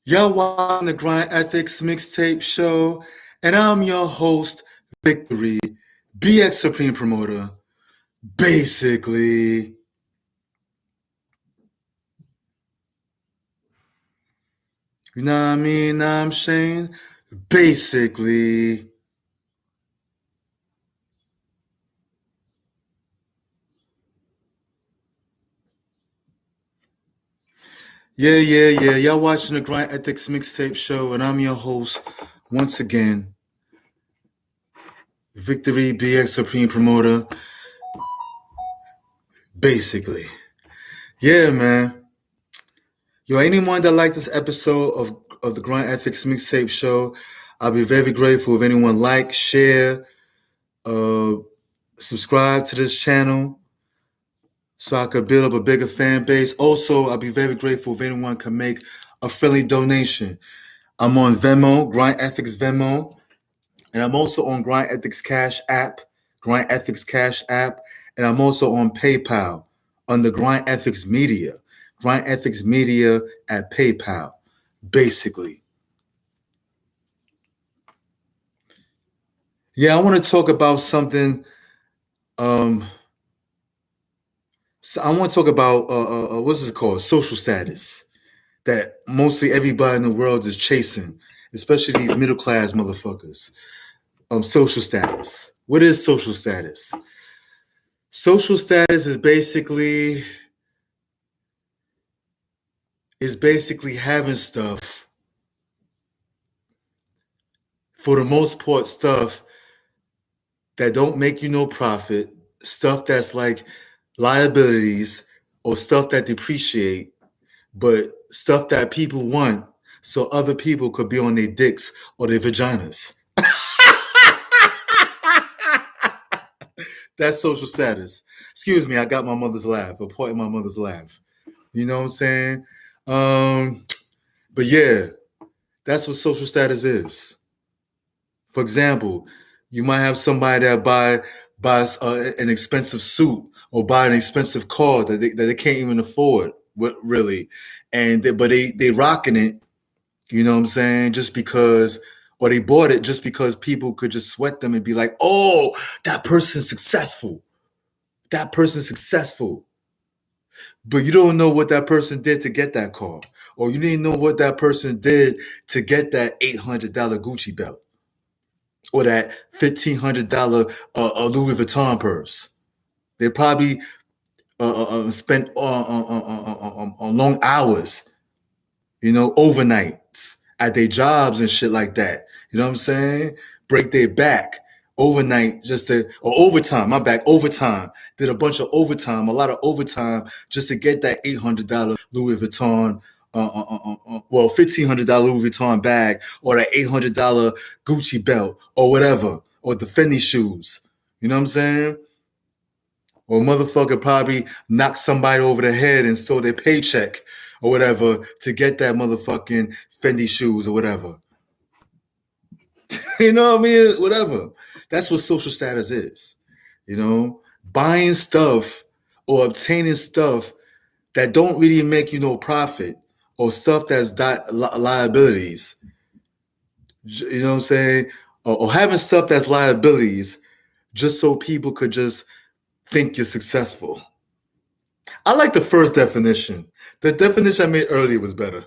Y'all watching the Grind Ethiks mixtape show, and I'm your host, Viktory BX Supreme Promoter. Basically, you know what I mean? Know what I'm saying? Basically. Yeah. Y'all watching the Grind Ethiks mixtape show, and I'm your host, once again, Viktory BX Supreme Promoter. Basically. Yeah, man. Yo, anyone that liked this episode of the Grind Ethics Mixtape Show, I'll be very grateful if anyone like, share, uh, subscribe to this channel so I could build up a bigger fan base. Also, I'll be very grateful if anyone can make a friendly donation. I'm on Venmo, Grind Ethics Venmo, and I'm also on Grind Ethics Cash App, and I'm also on PayPal under Grind Ethics Media at PayPal, basically. Yeah, I want to talk about something. So I want to talk about what's it called? Social status that mostly everybody in the world is chasing, especially these middle class motherfuckers. Social status. What is social status? Social status is basically having stuff, for the most part, stuff that don't make you no profit, stuff that's like liabilities or stuff that depreciate, but stuff that people want so other people could be on their dicks or their vaginas. That's social status. Excuse me, I got my mother's laugh, a point in my mother's laugh. You know what I'm saying? But yeah, that's what social status is. For example, you might have somebody that buys an expensive suit or buy an expensive car that they can't even afford, really, but they rocking it. You know what I'm saying? Just because, or they bought it just because people could just sweat them and be like, "Oh, that person's successful. That person's successful." But you don't know what that person did to get that car, or you didn't know what that person did to get that $800 Gucci belt or that $1,500 Louis Vuitton purse. They probably spent on long hours, overnights at their jobs and shit like that. You know what I'm saying? Break their back overnight or overtime. My back, overtime. Did a bunch of overtime, a lot of overtime just to get that $800 Louis Vuitton, $1,500 Louis Vuitton bag or that $800 Gucci belt or whatever, or the Fendi shoes. You know what I'm saying? Or a motherfucker probably knocked somebody over the head and stole their paycheck or whatever to get that motherfucking Fendi shoes or whatever. You know what I mean? Whatever. That's what social status is. Buying stuff or obtaining stuff that don't really make you no profit, or stuff that's liabilities. You know what I'm saying? Or having stuff that's liabilities just so people could just think you're successful. I like the first definition. The definition I made earlier was better.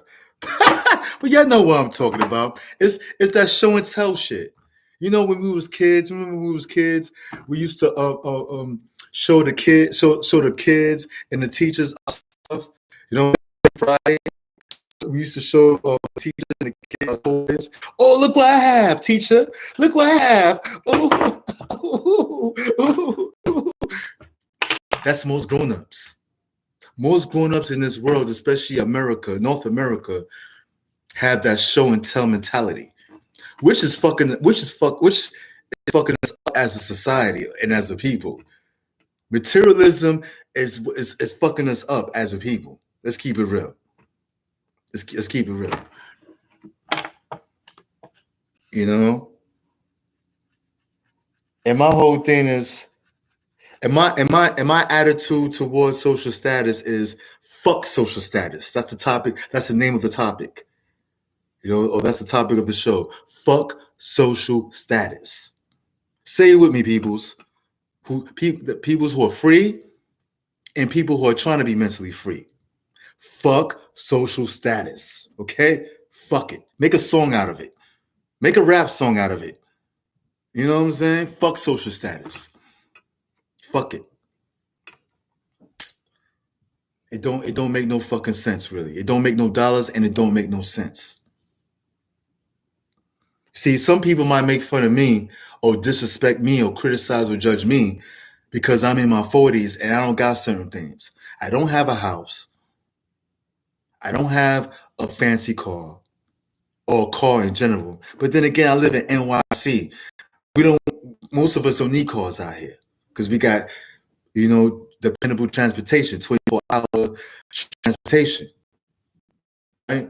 But y'all know what I'm talking about. It's that show and tell shit. When we was kids, we used to show the kids and the teachers stuff. Friday, we used to show the teachers and the kids toys. Oh, look what I have, teacher. Look what I have. Oh. That's most grown-ups. Most grown-ups in this world, especially North America, have that show and tell mentality, which is fucking us up as a society and as a people. Materialism is fucking us up as a people. Let's keep it real. Let's keep it real. And my whole thing is, and my attitude towards social status is fuck social status. That's the topic. That's the name of the topic. That's the topic of the show. Fuck social status. Say it with me, peoples. Peoples who are free and people who are trying to be mentally free. Fuck social status. Okay? Fuck it. Make a song out of it. Make a rap song out of it. You know what I'm saying? Fuck social status. Fuck it. It don't make no fucking sense, really. It don't make no dollars and it don't make no sense. See, some people might make fun of me or disrespect me or criticize or judge me because I'm in my 40s and I don't got certain things. I don't have a house. I don't have a fancy car or a car in general. But then again, I live in NYC. Most of us don't need cars out here because we got, dependable transportation, 24-hour transportation, right?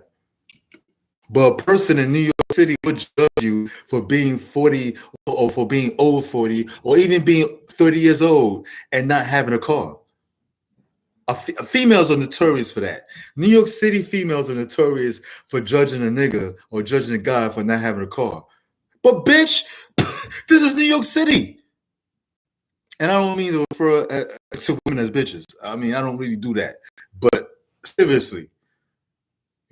But a person in New York City would judge you for being 40 or for being over 40 or even being 30 years old and not having a car. Females are notorious for that. New York City females are notorious for judging a nigga or judging a guy for not having a car. But bitch, this is New York City. And I don't mean to refer to women as bitches. I mean, I don't really do that. But seriously,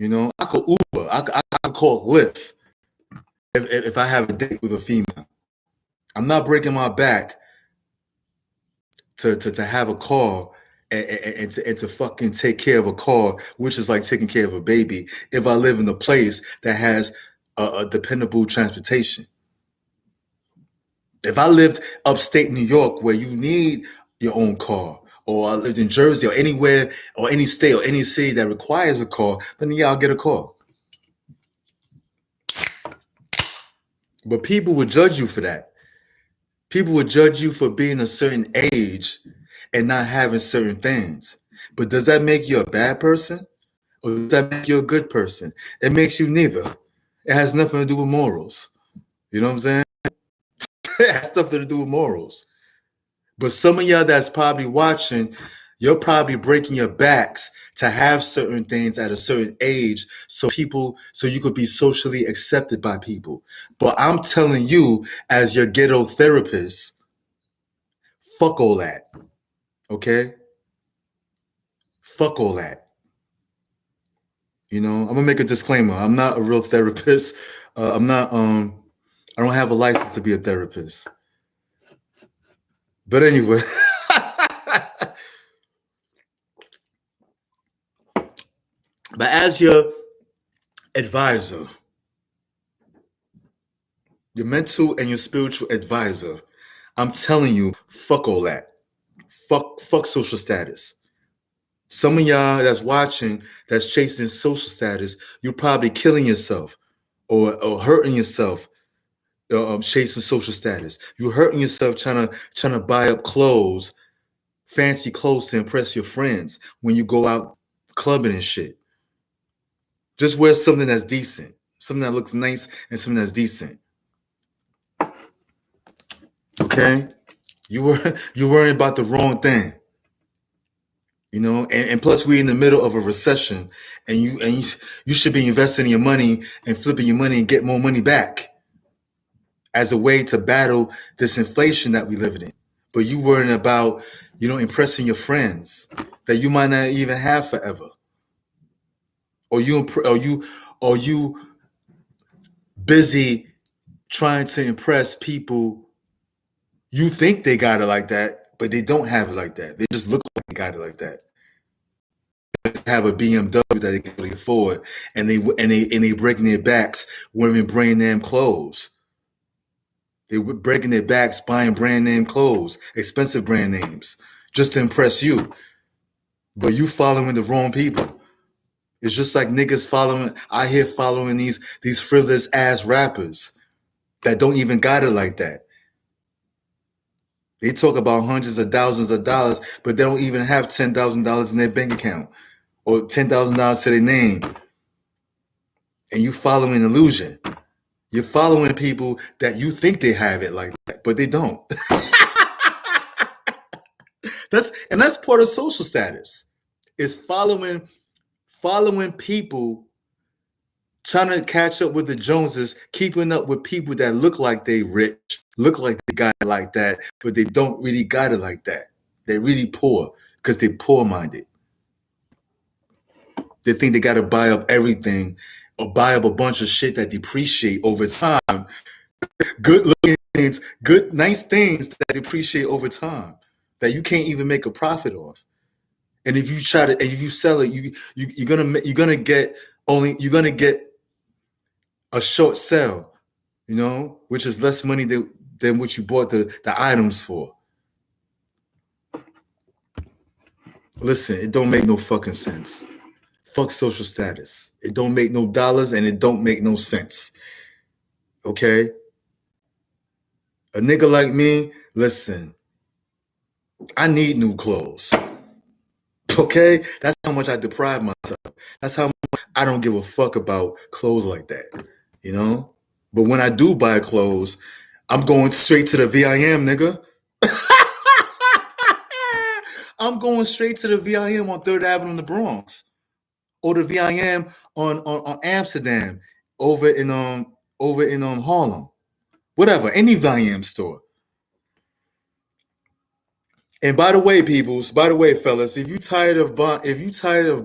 I could Uber. I could call Lyft if I have a date with a female. I'm not breaking my back to have a car and to fucking take care of a car, which is like taking care of a baby, if I live in a place that has a dependable transportation. If I lived upstate New York where you need your own car, or I lived in Jersey or anywhere or any state or any city that requires a car, then yeah, I'll get a car. But people would judge you for that. People would judge you for being a certain age and not having certain things. But does that make you a bad person? Or does that make you a good person? It makes you neither. It has nothing to do with morals. You know what I'm saying? It has nothing to do with morals. But some of y'all that's probably watching, you're probably breaking your backs to have certain things at a certain age so you could be socially accepted by people. But I'm telling you, as your ghetto therapist, fuck all that. Okay? Fuck all that. I'm gonna make a disclaimer. I'm not a real therapist. I don't have a license to be a therapist. But anyway. But as your advisor, your mental and your spiritual advisor, I'm telling you, fuck all that. Fuck social status. Some of y'all that's watching, that's chasing social status, you're probably killing yourself or hurting yourself chasing social status. You're hurting yourself trying to buy up clothes, fancy clothes to impress your friends when you go out clubbing and shit. Just wear something that's decent, something that looks nice and something that's decent. Okay? You're worrying about the wrong thing. And plus we're in the middle of a recession and you should be investing your money and flipping your money and get more money back as a way to battle this inflation that we live in. But you worrying about, impressing your friends that you might not even have forever. Or you busy trying to impress people. You think they got it like that, but they don't have it like that. They just look like they got it like that. They have a BMW that they can really afford, and they breaking their backs wearing brand name clothes. They were breaking their backs buying brand name clothes, expensive brand names, just to impress you. But you following the wrong people. It's just like niggas following these frivolous ass rappers that don't even got it like that. They talk about hundreds of thousands of dollars, but they don't even have $10,000 in their bank account or $10,000 to their name. And you following an illusion. You're following people that you think they have it like that, but they don't. That's part of social status. Is following people trying to catch up with the Joneses, keeping up with people that look like they rich, look like they got it like that, but they don't really got it like that. They're really poor because they're poor-minded. They think they got to buy up everything or buy up a bunch of shit that depreciate over time. Good looking things, good, nice things that depreciate over time that you can't even make a profit off. And if you try to, and if you sell it, you're gonna get a short sale, which is less money than what you bought the items for. Listen, it don't make no fucking sense. Fuck social status. It don't make no dollars and it don't make no sense. Okay? A nigga like me, listen, I need new clothes. Okay? That's how much I deprive myself. That's how much I don't give a fuck about clothes like that. But when I do buy clothes, I'm going straight to the VIM, nigga. I'm going straight to the VIM on 3rd Avenue in the Bronx. Or the VIM on Amsterdam, over in Harlem. Whatever, any VIM store. And by the way, fellas, if you tired of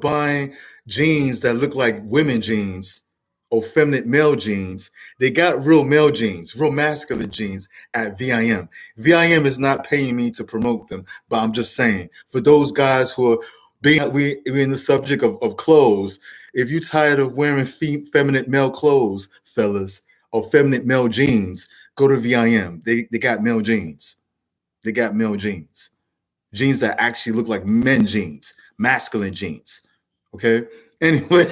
buying jeans that look like women jeans or feminine male jeans, they got real male jeans, real masculine jeans at VIM. VIM is not paying me to promote them, but I'm just saying, for those guys who are we're in the subject of clothes, if you're tired of wearing feminine male clothes, fellas, or feminine male jeans, go to VIM. They got male jeans. They got male jeans. Jeans that actually look like men jeans, masculine jeans. Okay? Anyway.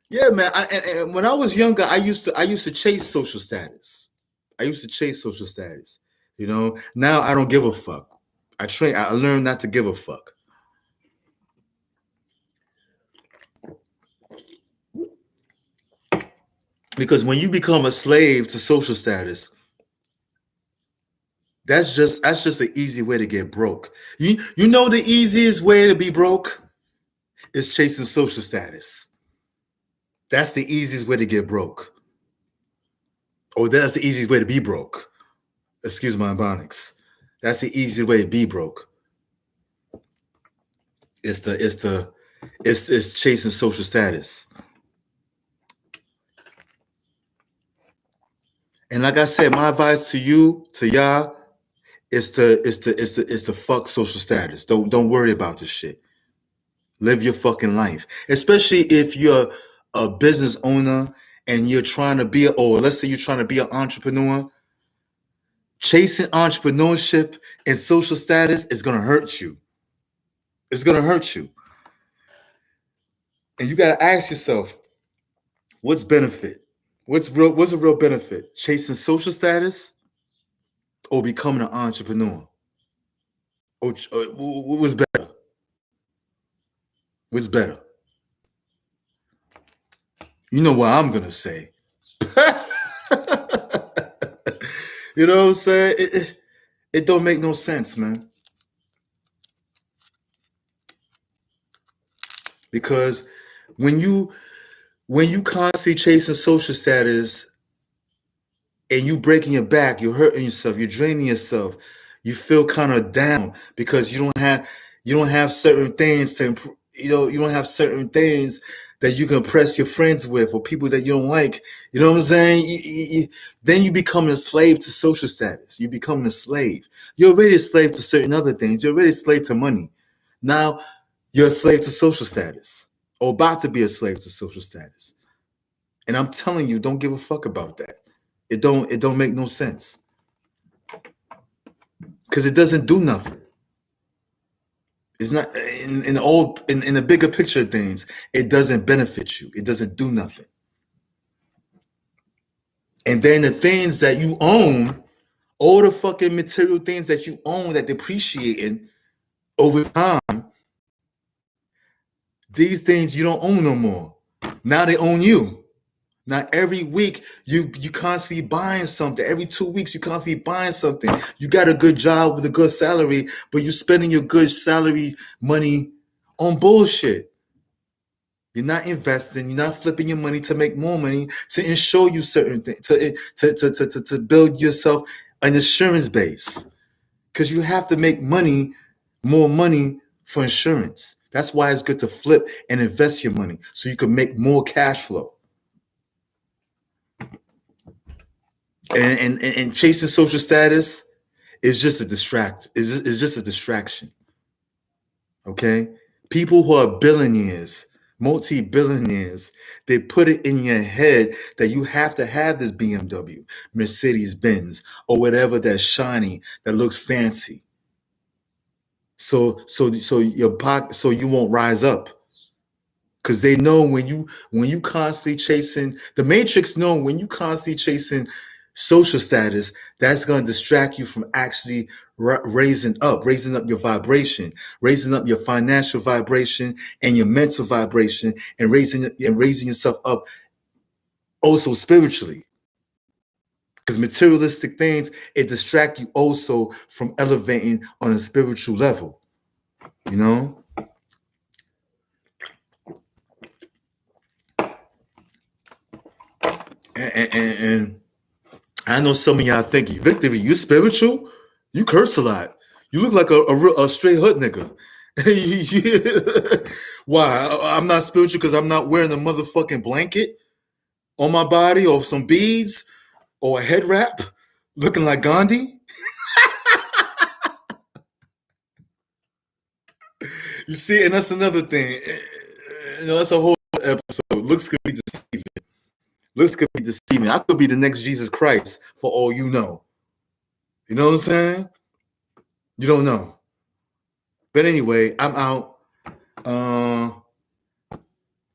Yeah, man. And when I was younger, I used to chase social status. Now I don't give a fuck. I learned not to give a fuck. Because when you become a slave to social status, that's just an easy way to get broke. You know the easiest way to be broke is chasing social status. That's the easiest way to get broke. Or that's the easiest way to be broke. Excuse my ebonics. That's the easiest way to be broke. It's chasing social status. And like I said, my advice to y'all, is to fuck social status. Don't worry about this shit. Live your fucking life. Especially if you're a business owner and you're trying to be, or let's say you're trying to be an entrepreneur. Chasing entrepreneurship and social status is gonna hurt you. It's gonna hurt you. And you gotta ask yourself, what's benefit? What's a real benefit? Chasing social status or becoming an entrepreneur? Or what's better? What's better? You know what I'm gonna say. You know what I'm saying? It don't make no sense, man. Because when you constantly chasing social status and you breaking your back, you're hurting yourself, you're draining yourself, you feel kind of down because you don't have certain things to improve. You don't have certain things that you can impress your friends with or people that you don't like. You know what I'm saying? Then you become a slave to social status. You become a slave. You're already a slave to certain other things. You're already a slave to money. Now you're a slave to social status, or about to be a slave to social status. And I'm telling you, don't give a fuck about that. It don't make no sense. Because it doesn't do nothing. It's not in the bigger picture of things, it doesn't benefit you. It doesn't do nothing. And then the things that you own, all the fucking material things that you own that depreciating over time, these things you don't own no more. Now they own you. Now every week you constantly buying something. Every 2 weeks you constantly buying something. You got a good job with a good salary, but you're spending your good salary money on bullshit. You're not investing. You're not flipping your money to make more money, to ensure you certain things, to build yourself an insurance base. Because you have to make money, more money for insurance. That's why it's good to flip and invest your money so you can make more cash flow. And chasing social status is just a It's just a distraction. Okay? People who are billionaires, multi-billionaires, they put it in your head that you have to have this BMW, Mercedes Benz, or whatever that's shiny, that looks fancy. So you won't rise up. Because they know when you constantly chasing, the Matrix know when you constantly chasing social status, that's going to distract you from actually raising up your vibration, raising up your financial vibration and your mental vibration, and raising yourself up also spiritually. Because materialistic things, it distract you also from elevating on a spiritual level, you know? And I know some of y'all think, Victory, you spiritual? You curse a lot. You look like a straight hood nigga. Why? I'm not spiritual because I'm not wearing a motherfucking blanket on my body, or some beads, or a head wrap, looking like Gandhi. You see, and that's another thing. That's a whole episode. Looks could be deceiving. Looks could be deceiving. I could be the next Jesus Christ for all you know. You know what I'm saying? You don't know. But anyway, I'm out.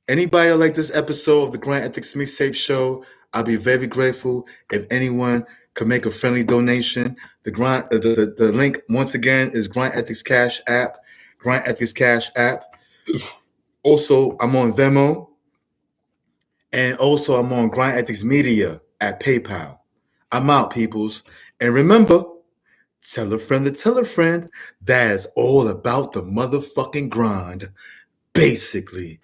Anybody like this episode of the Grind Ethiks Mixtape Show, I'll be very grateful if anyone could make a friendly donation. The link once again is Grind Ethiks Cash App. Grind Ethiks Cash App. Also, I'm on Venmo. And also, I'm on Grind Ethiks Media at PayPal. I'm out, peoples. And remember, tell a friend to tell a friend, that's all about the motherfucking grind, basically.